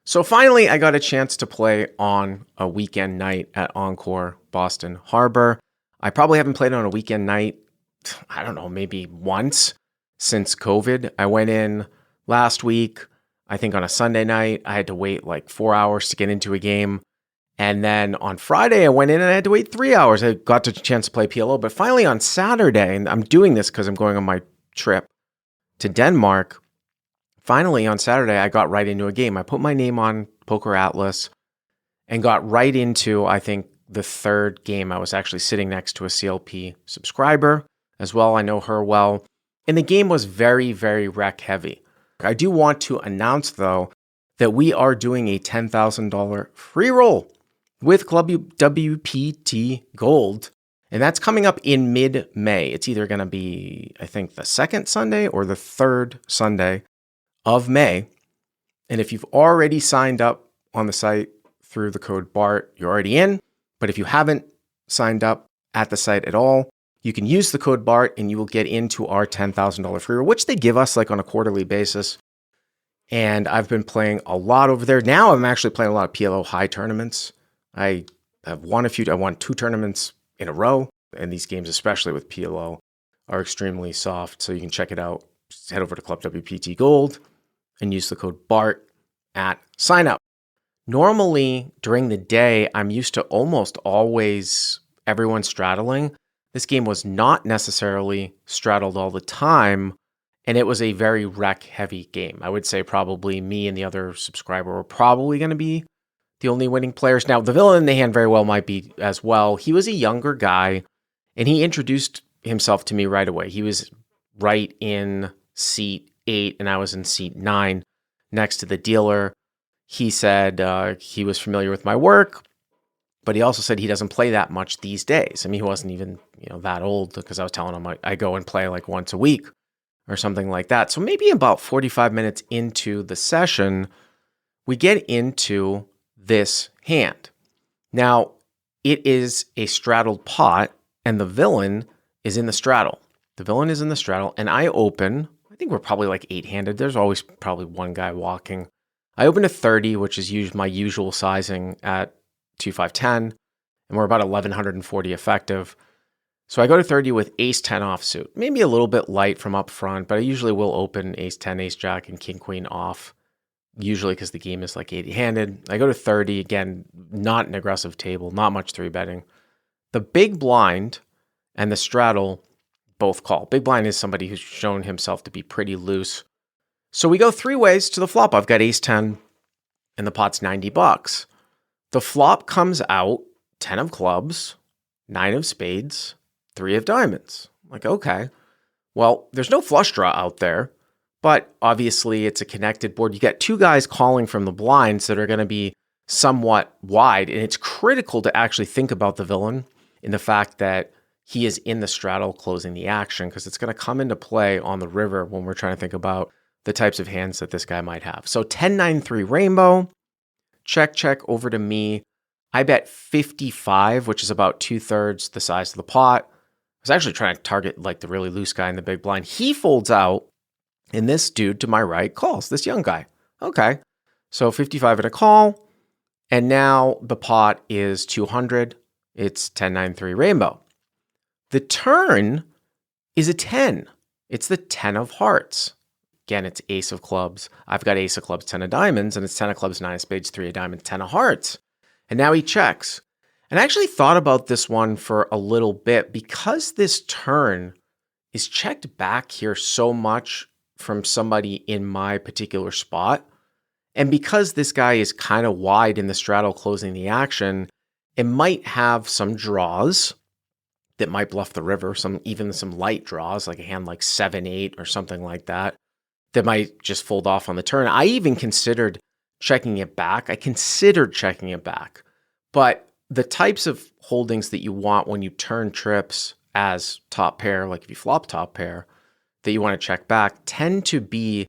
So finally, I got a chance to play on a weekend night at Encore Boston Harbor. I probably haven't played on a weekend night, I don't know, maybe once since COVID. I went in last week, I think on a Sunday night. I had to wait like 4 hours to get into a game. And then on Friday, I went in and I had to wait 3 hours. I got the chance to play PLO. But finally on Saturday, and I'm doing this because I'm going on my trip to Denmark. Finally, on Saturday, I got right into a game. I put my name on Poker Atlas and got right into, I think, the third game. I was actually sitting next to a CLP subscriber as well. I know her well. And the game was very, very rec heavy. I do want to announce, though, that we are doing a $10,000 free roll with Club WPT Gold. And that's coming up in mid-May. It's either going to be, I think, the second Sunday or the third Sunday of May. And if you've already signed up on the site through the code BART, you're already in. But if you haven't signed up at the site at all, you can use the code BART and you will get into our $10,000 free roll, which they give us like on a quarterly basis. And I've been playing a lot over there. Now I'm actually playing a lot of PLO high tournaments. I won 2 tournaments in a row. And these games, especially with PLO, are extremely soft. So you can check it out. Just head over to Club WPT Gold and use the code BART at sign up. Normally during the day, I'm used to almost always everyone straddling. This game was not necessarily straddled all the time, and it was a very rec heavy game. I would say probably me and the other subscriber were probably going to be the only winning players. Now, the villain in the hand very well might be as well. He was a younger guy, and he introduced himself to me right away. He was right in seat 8, and I was in seat 9 next to the dealer. He said he was familiar with my work, but he also said he doesn't play that much these days. I mean, he wasn't even that old, because I was telling him I go and play like once a week or something like that. So maybe about 45 minutes into the session, we get into this hand. Now, it is a straddled pot, and the villain is in the straddle. The villain is in the straddle, and I open, I think we're probably like 8-handed. There's always probably one guy walking. I opened a 30, which is my usual sizing at 2-5-10, and we're about 1140 effective. So I go to 30 with ace-10 offsuit. Maybe a little bit light from up front, but I usually will open ace-10, ace-jack, and king-queen off, usually because the game is like 80-handed. I go to 30, again, not an aggressive table, not much 3-betting. The big blind and the straddle both call. Big blind is somebody who's shown himself to be pretty loose. So we go 3 ways to the flop. I've got ace-10, and the pot's $90. The flop comes out 10 of clubs, 9 of spades, 3 of diamonds. I'm like, okay, well, there's no flush draw out there, but obviously it's a connected board. You get 2 guys calling from the blinds that are going to be somewhat wide, and it's critical to actually think about the villain in the fact that he is in the straddle closing the action, because it's going to come into play on the river when we're trying to think about the types of hands that this guy might have. So 10-9-3 rainbow, check over to me. I bet 55, which is about 2/3 the size of the pot. I was actually trying to target like the really loose guy in the big blind. He folds out, and this dude to my right calls, this young guy. Okay, so 55 at a call, and now the pot is 200. It's 10-9-3 rainbow. The turn is a 10. It's the 10 of hearts. Again, it's ace of clubs. I've got ace of clubs, 10 of diamonds, and it's 10 of clubs, 9 of spades, 3 of diamonds, 10 of hearts. And now he checks. And I actually thought about this one for a little bit, because this turn is checked back here so much from somebody in my particular spot. And because this guy is kind of wide in the straddle closing the action, it might have some draws that might bluff the river, even some light draws, like a hand like 7-8 or something like that might just fold off on the turn. I even considered checking it back. But the types of holdings that you want when you turn trips as top pair, like if you flop top pair, that you want to check back, tend to be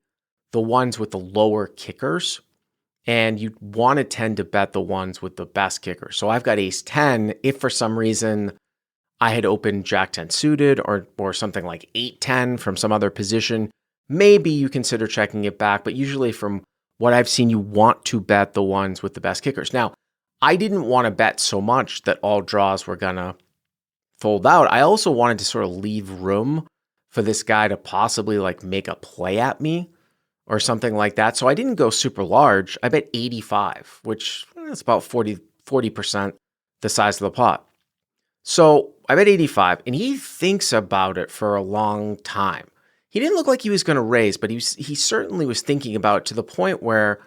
the ones with the lower kickers, and you want to tend to bet the ones with the best kickers. So I've got ace-10. If for some reason I had opened jack-10 suited or something like 8-10 from some other position, maybe you consider checking it back. But usually from what I've seen, you want to bet the ones with the best kickers. Now, I didn't want to bet so much that all draws were going to fold out. I also wanted to sort of leave room for this guy to possibly like make a play at me or something like that. So I didn't go super large. I bet 85, which is about 40% the size of the pot. So I bet 85, and he thinks about it for a long time. He didn't look like he was going to raise, but he certainly was thinking about it to the point where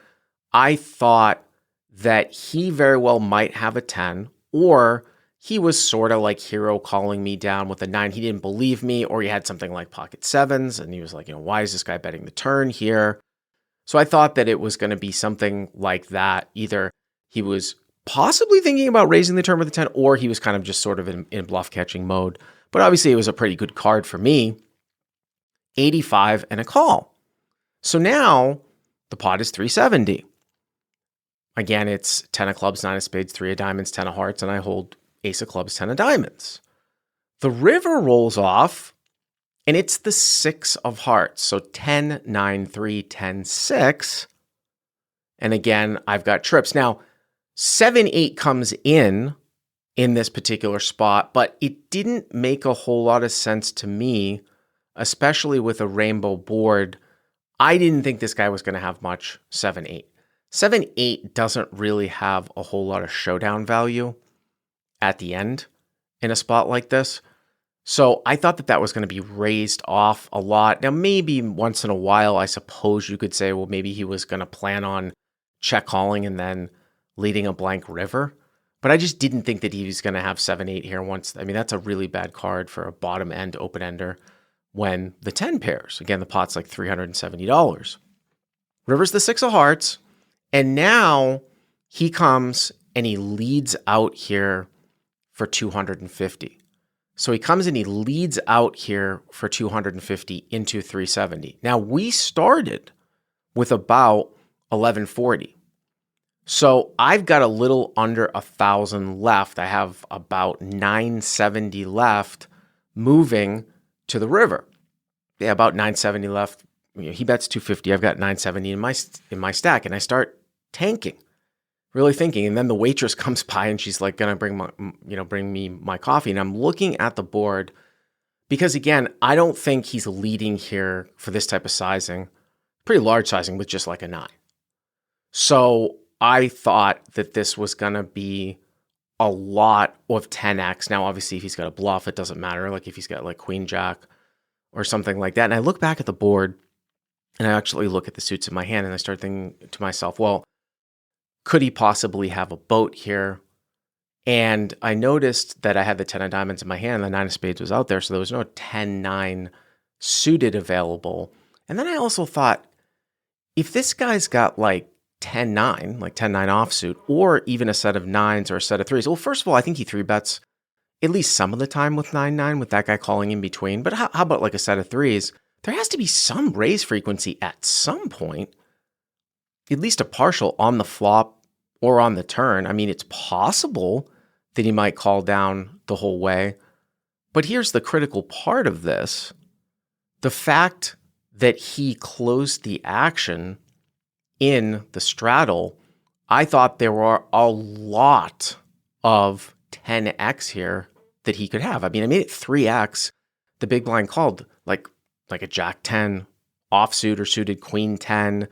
I thought that he very well might have a 10, or he was sort of like hero calling me down with a 9. He didn't believe me, or he had something like pocket 7s, and he was like, why is this guy betting the turn here? So I thought that it was going to be something like that. Either he was possibly thinking about raising the turn with a 10, or he was kind of just sort of in bluff catching mode. But obviously it was a pretty good card for me. 85 and a call. So now the pot is 370. Again, it's 10 of clubs, 9 of spades, 3 of diamonds, 10 of hearts, and I hold ace of clubs, 10 of diamonds. The river rolls off, and it's the 6 of hearts. So 10, 9, 3, 10, 6. And again, I've got trips. Now, 7, 8 comes in this particular spot, but it didn't make a whole lot of sense to me, especially with a rainbow board. I didn't think this guy was going to have much 7, 8. 7, 8 doesn't really have a whole lot of showdown value at the end in a spot like this. So I thought that was going to be raised off a lot. Now, maybe once in a while, I suppose you could say, well, maybe he was going to plan on check calling and then leading a blank river. But I just didn't think that he was going to have 7, 8 here once. I mean, that's a really bad card for a bottom end open ender when the 10 pairs. Again, the pot's like $370. River's the 6 of hearts. And now he comes and he leads out here for 250. So he comes and he leads out here for 250 into 370. Now we started with about 1140. So I've got a little under 1,000 left. I have about 970 left moving to the river. Yeah, about 970 left. He bets 250. I've got 970 in my stack, and I start tanking, really thinking. And then the waitress comes by and she's like gonna bring me my coffee. And I'm looking at the board because again, I don't think he's leading here for this type of sizing, pretty large sizing with just like a 9. So I thought that this was gonna be a lot of 10x. Now, obviously, if he's got a bluff, it doesn't matter. Like if he's got like queen jack or something like that. And I look back at the board and I actually look at the suits in my hand and I start thinking to myself, well, could he possibly have a boat here? And I noticed that I had the 10 of diamonds in my hand and the 9 of spades was out there. So there was no 10-9 suited available. And then I also thought, if this guy's got like 10-9, like 10-9 offsuit, or even a set of 9s or a set of 3s. Well, first of all, I think he 3-bets at least some of the time with 9-9 with that guy calling in between. But how about like a set of 3s? There has to be some raise frequency at some point, at least a partial on the flop or on the turn. I mean, it's possible that he might call down the whole way. But here's the critical part of this. The fact that he closed the action in the straddle, I thought there were a lot of 10x here that he could have. I mean, I made it 3x. The big blind called like a jack 10 offsuit or suited queen 10,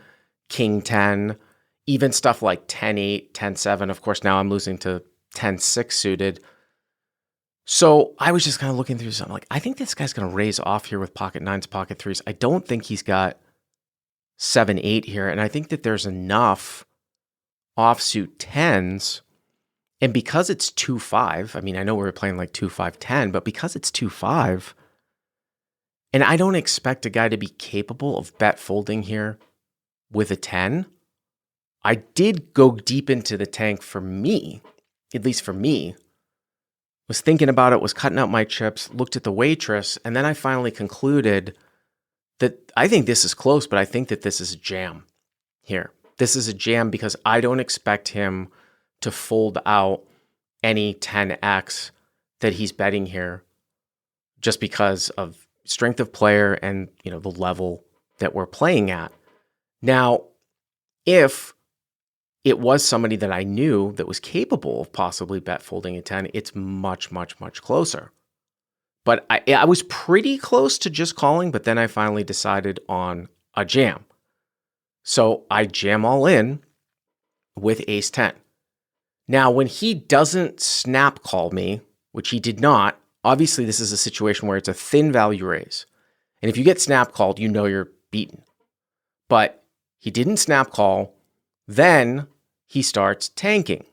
king 10, even stuff like 10-8, 10-7. Of course, now I'm losing to 10-6 suited. So I was just kind of looking through something like, I think this guy's going to raise off here with pocket 9s, pocket 3s. I don't think he's got 7-8 here. And I think that there's enough offsuit 10s. And because it's 2-5, I mean, I know we were playing like 2-5-10, but because it's 2-5, and I don't expect a guy to be capable of bet folding here with a 10, I did go deep into the tank for me, at least for me, was thinking about it, was cutting out my chips, looked at the waitress, and then I finally concluded that I think this is close, but I think that this is a jam here. This is a jam because I don't expect him to fold out any 10x that he's betting here just because of strength of player and, the level that we're playing at. Now, If it was somebody that I knew that was capable of possibly bet folding a 10, it's much, much, much closer. But I was pretty close to just calling, but then I finally decided on a jam. So I jam all in with ace 10. Now, when he doesn't snap call me, which he did not, obviously this is a situation where it's a thin value raise. And if you get snap called, you know you're beaten. But he didn't snap call. Then he starts tanking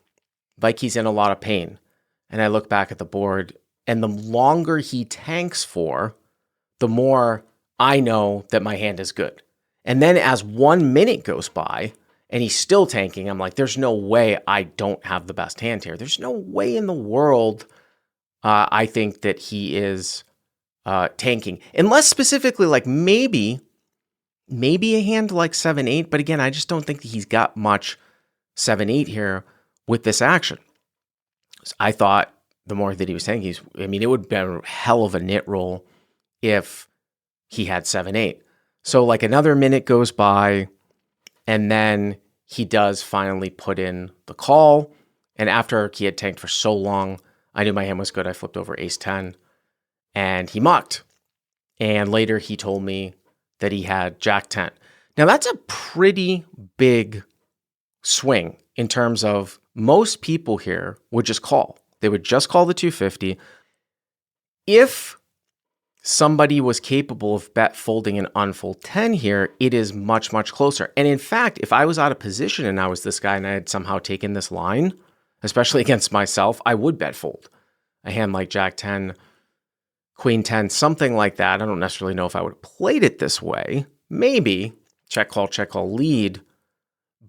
like he's in a lot of pain. And I look back at the board, and the longer he tanks for, the more I know that my hand is good. And then as 1 minute goes by and he's still tanking, I'm like, there's no way I don't have the best hand here. There's no way in the world I think that he is tanking. Unless specifically, like maybe a hand like 7-8. But again, I just don't think that he's got much 7-8 here with this action. So I thought the more that he was tanking, it would be a hell of a nit roll if he had 7-8. So like another minute goes by, and then he does finally put in the call. And after he had tanked for so long, I knew my hand was good. I flipped over ace 10, and he mucked. And later he told me that he had jack 10. Now that's a pretty big swing in terms of most people here would just call. They would just call the 250. If somebody was capable of bet folding an unfold 10 here, it is much, much closer. And in fact, if I was out of position and I was this guy and I had somehow taken this line, especially against myself, I would bet fold. A hand like jack 10, queen 10, something like that. I don't necessarily know if I would have played it this way. Maybe check call, lead,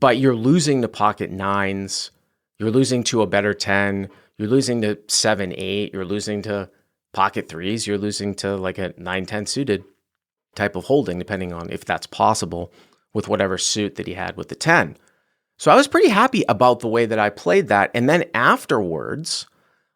but you're losing to pocket nines. You're losing to a better 10. You're losing to 7-8. You're losing to pocket threes. You're losing to like a 9-10 suited type of holding, depending on if that's possible with whatever suit that he had with the 10. So I was pretty happy about the way that I played that. And then afterwards,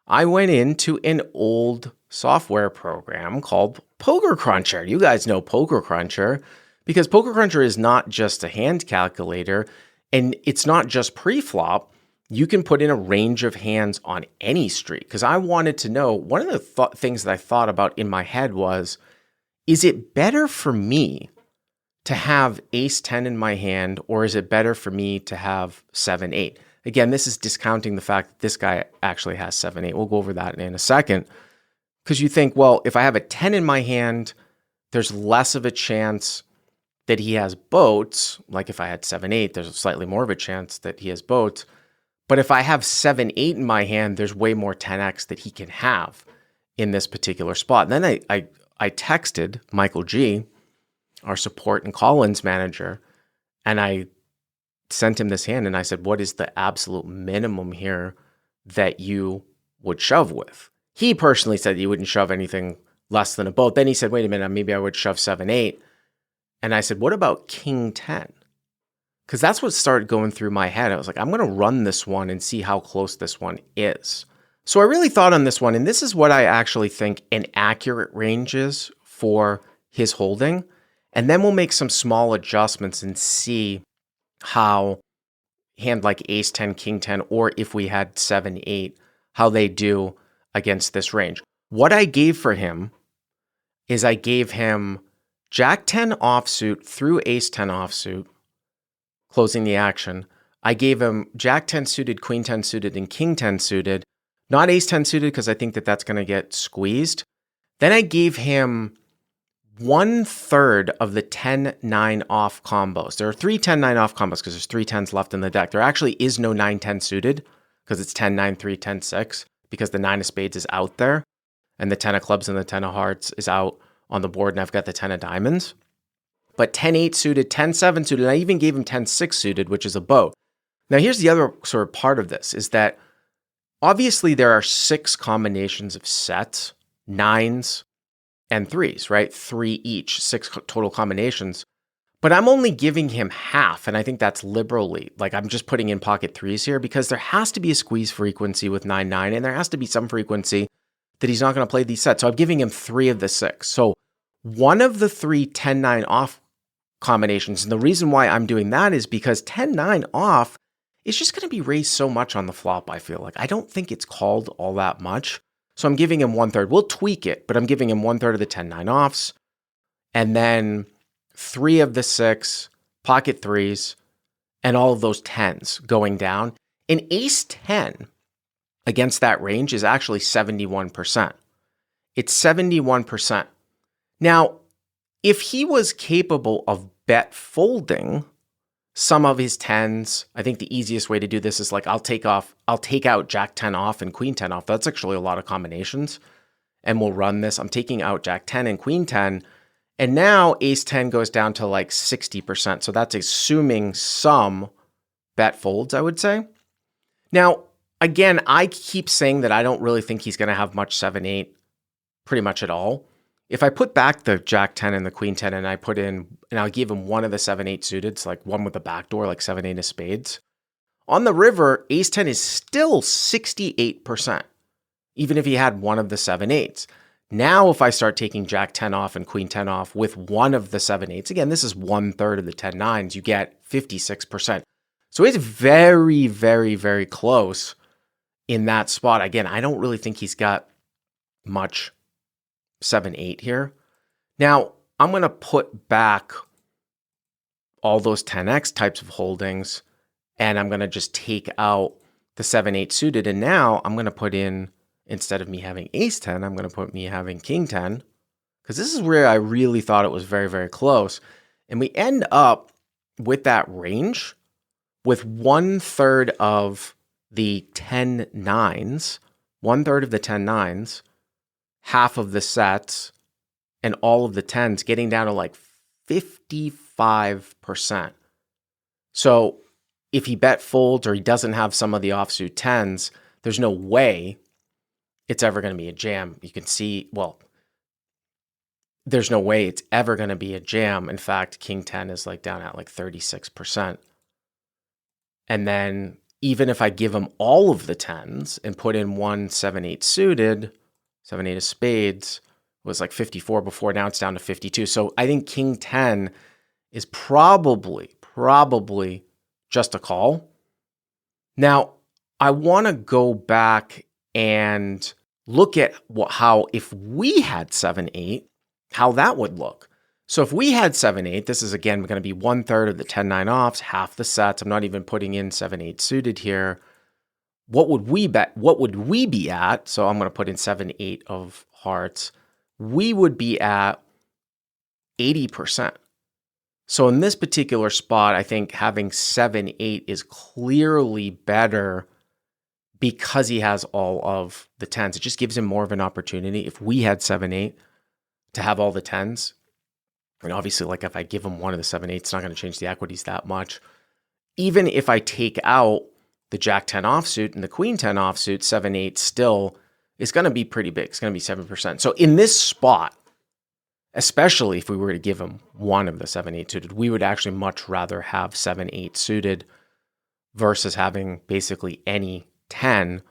I went into an old software program called Poker Cruncher. You guys know Poker Cruncher because Poker Cruncher is not just a hand calculator, and it's not just pre-flop. You can put in a range of hands on any street, because I wanted to know, one of the things that I thought about in my head was, is it better for me to have ace 10 in my hand, or is it better for me to have 7-8? Again, this is discounting the fact that this guy actually has 7-8. We'll go over that in a second, because you think, well, if I have a 10 in my hand, there's less of a chance that he has boats. Like if I had 7-8, there's slightly more of a chance that he has boats. But if I have 7-8 in my hand, there's way more 10x that he can have in this particular spot. And then I texted Michael G, our support and call-ins manager, and I sent him this hand and I said, what is the absolute minimum here that you would shove with? He personally said he wouldn't shove anything less than a boat. Then he said, wait a minute, maybe I would shove 7-8. And I said, what about king 10? Because that's what started going through my head. I was like, I'm going to run this one and see how close this one is. So I really thought on this one, and this is what I actually think an accurate range is for his holding. And then we'll make some small adjustments and see how hand like ace 10, king 10, or if we had 7-8, how they do against this range. What I gave for him is I gave him jack 10 offsuit through ace 10 offsuit, closing the action. I gave him jack 10 suited, queen 10 suited, and king 10 suited, not ace 10 suited because I think that that's going to get squeezed. Then I gave him 1/3 of the 10-9 off combos. There are 3 10-9 off combos because there's 3 10s left in the deck. There actually is no 9-10 suited because it's 10-9, 3, 10-6 because the 9 of spades is out there and the 10 of clubs and the 10 of hearts is out on the board, and I've got the 10 of diamonds. But 10-8 suited, 10-7 suited, and I even gave him 10-6 suited, which is a boat. Now here's the other sort of part of this, is that obviously there are 6 combinations of sets, 9s and 3s, right? 3 each, 6 total combinations. But I'm only giving him half, and I think that's liberally. Like I'm just putting in pocket 3s here because there has to be a squeeze frequency with 9-9, and there has to be some frequency that he's not going to play these sets. So I'm giving him 3 of the 6. So one of the 3 10-9 off combinations. And the reason why I'm doing that is because 10-9 off is just going to be raised so much on the flop, I feel like. I don't think it's called all that much. So I'm giving him 1/3. We'll tweak it, but I'm giving him 1/3 of the 10-9 offs. And then 3 of the 6 pocket threes and all of those 10s going down. An ace 10 against that range is actually 71%. It's 71%. Now, if he was capable of bet folding some of his 10s, I think the easiest way to do this is like I'll take out Jack 10 off and Queen 10 off. That's actually a lot of combinations. And we'll run this. I'm taking out Jack 10 and Queen 10. And now ace 10 goes down to like 60%. So that's assuming some bet folds, I would say. Now, again, I keep saying that I don't really think he's going to have much 7-8 pretty much at all. If I put back the Jack 10 and the Queen 10 and I put in, and I'll give him one of the 7-8 suited, so like one with the backdoor, like 7-8 of spades. On the river, ace 10 is still 68%, even if he had one of the 7-8s. Now, if I start taking Jack 10 off and Queen 10 off with one of the 7-8s, again, this is 1/3 of the 10-9s, you get 56%. So it's very, very, very close in that spot. Again, I don't really think he's got much 7-8 here. Now, I'm going to put back all those 10x types of holdings, and I'm going to just take out the 7-8 suited. And now I'm going to put in, instead of me having ace 10, I'm going to put me having king 10, because this is where I really thought it was very, very close. And we end up with that range with 1/3 of the 10-9s, 1/3 of the 10-9s, half of the sets, and all of the 10s, getting down to like 55%. So if he bet folds or he doesn't have some of the offsuit 10s, there's no way it's ever going to be a jam. You can see, well, there's no way it's ever going to be a jam. In fact, king 10 is like down at like 36%. And then even if I give him all of the 10s and put in one 7-8 suited, 7-8 of spades was like 54 before, now it's down to 52. So I think king 10 is probably just a call. Now, I want to go back and look at how if we had 7-8, how that would look. So if we had 7-8, this is again going to be 1/3 of the 10-9 offs, half the sets. I'm not even putting in 7-8 suited here. What would we bet? What would we be at? So I'm going to put in 7-8 of hearts. We would be at 80%. So in this particular spot, I think having 7-8 is clearly better because he has all of the 10s. It just gives him more of an opportunity. If we had 7-8 to have all the 10s, and obviously like if I give him one of the 7-8, it's not going to change the equities that much. Even if I take out the Jack 10 offsuit and the Queen 10 offsuit, 7-8 still is going to be pretty big. It's going to be 7%. So in this spot, especially if we were to give him one of the 7-8 suited, we would actually much rather have 7-8 suited versus having basically any 10.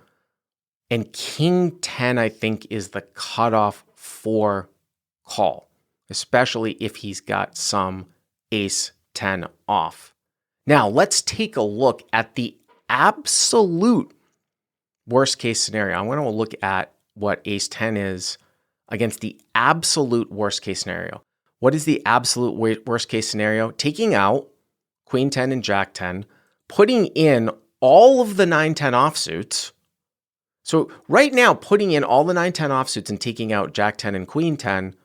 And king 10, I think, is the cutoff for call, especially if he's got some ace 10 off. Now, let's take a look at the absolute worst case scenario. I'm going to look at what ace 10 is against the absolute worst case scenario. What is the absolute worst case scenario? Taking out Queen 10 and Jack 10, putting in all of the 9-10 offsuits. So right now, putting in all the 9-10 offsuits and taking out Jack 10 and Queen 10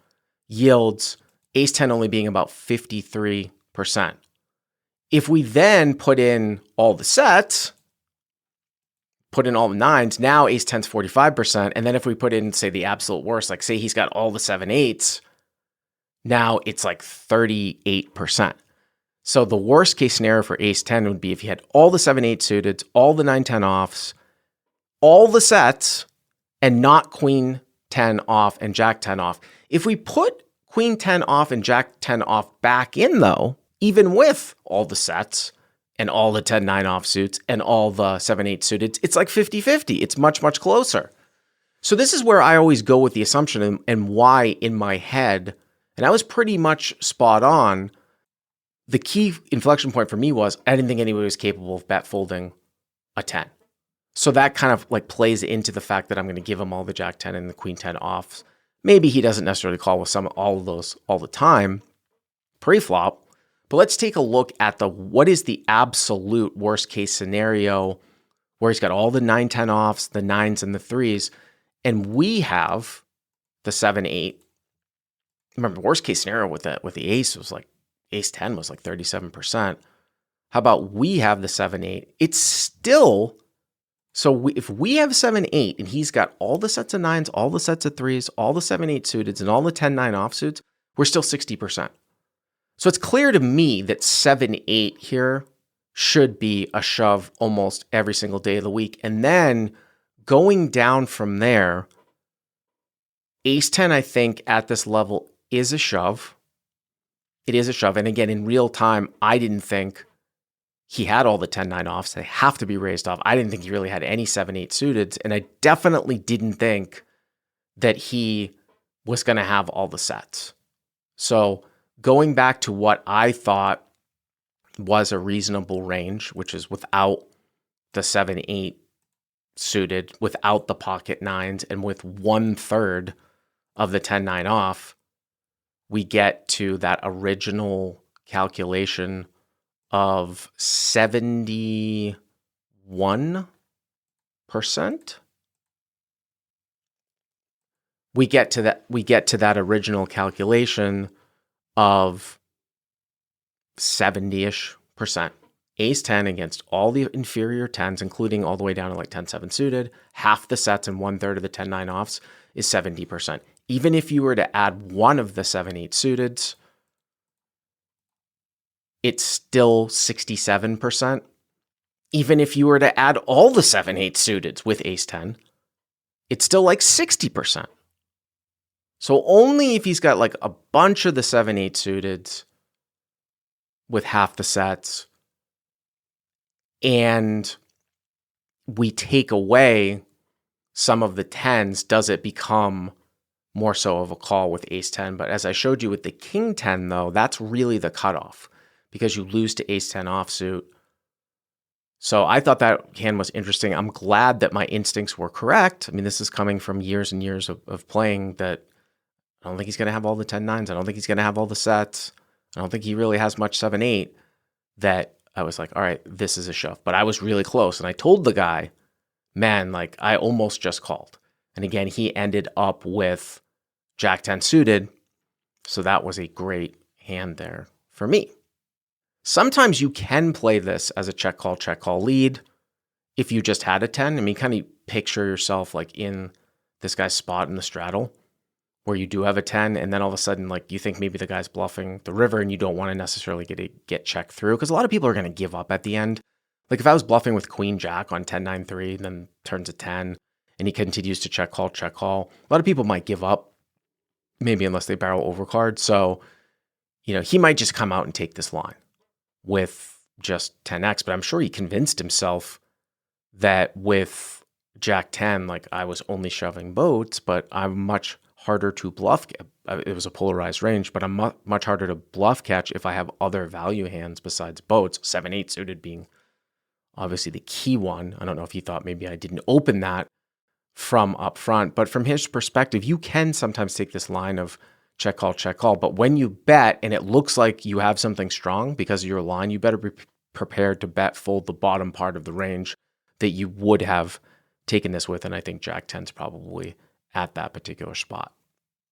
yields ace 10 only being about 53%. If we then put in all the sets, put in all the 9s, now ace 10's 45%. And then if we put in, say, the absolute worst, like say he's got all the 7-8s, now it's like 38%. So the worst case scenario for ace 10 would be if he had all the 7-8 suited, all the 9-10 offs, all the sets, and not Queen 10 off and Jack 10 off. If we put Queen 10 off and Jack 10 off back in, though, even with all the sets and all the 10-9 offsuits and all the 7-8 suited, it's like 50-50. It's much, much closer. So this is where I always go with the assumption and why in my head, and I was pretty much spot on, the key inflection point for me was I didn't think anybody was capable of bet folding a 10. So that kind of like plays into the fact that I'm going to give him all the Jack 10 and the Queen 10 offs. Maybe he doesn't necessarily call with all of those all the time pre-flop, but let's take a look at what is the absolute worst case scenario where he's got all the 9-10 offs, the 9s and the 3s, and we have the 7-8. Remember, worst case scenario with the ace was like ace 10 was like 37%. How about we have the 7-8? It's still, if we have 7-8 and he's got all the sets of 9s, all the sets of 3s, all the 7-8 suiteds, and all the 10-9 offsuits, we're still 60%. So it's clear to me that 7-8 here should be a shove almost every single day of the week. And then going down from there, ace 10, I think at this level is a shove. It is a shove. And again, in real time, I didn't think he had all the 10-9 offs. They have to be raised off. I didn't think he really had any 7-8 suiteds. And I definitely didn't think that he was going to have all the sets. So going back to what I thought was a reasonable range, which is without the 7-8 suited, without the pocket 9s, and with 1/3 of the 10-9 off, we get to that original calculation of 71%. We get to that original calculation of 70-ish%. Ace 10 against all the inferior 10s, including all the way down to like 10-7 suited, half the sets and 1/3 of the 10-9 offs is 70%. Even if you were to add one of the 7-8 suiteds, it's still 67%. Even if you were to add all the 7-8 suiteds with ace 10, it's still like 60%. So only if he's got like a bunch of the 7-8 suiteds with half the sets, and we take away some of the 10s, does it become more so of a call with ace 10. But as I showed you with the king 10, though, that's really the cutoff because you lose to ace 10 offsuit. So I thought that hand was interesting. I'm glad that my instincts were correct. I mean, this is coming from years and years of playing that I don't think he's going to have all the 10-9s. I don't think he's going to have all the sets. I don't think he really has much 7-8, that I was like, all right, this is a shove. But I was really close. And I told the guy, man, like I almost just called. And again, he ended up with Jack 10 suited. So that was a great hand there for me. Sometimes you can play this as a check call lead if you just had a 10. I mean, kind of picture yourself like in this guy's spot in the straddle where you do have a 10, and then all of a sudden, like you think maybe the guy's bluffing the river and you don't want to necessarily get checked through because a lot of people are going to give up at the end. Like if I was bluffing with Queen Jack on 10-9-3, then turns a 10, and he continues to check call, a lot of people might give up, maybe unless they barrel overcard. So, he might just come out and take this line with just 10x, but I'm sure he convinced himself that with Jack 10, like I was only shoving boats, but I'm much harder to bluff. It was a polarized range, but I'm much harder to bluff catch if I have other value hands besides boats, 7-8 suited being obviously the key one. I don't know if he thought maybe I didn't open that from up front, but from his perspective, you can sometimes take this line of check call, but when you bet and it looks like you have something strong because of your line, you better be prepared to bet fold the bottom part of the range that you would have taken this with, and I think Jack 10's probably at that particular spot.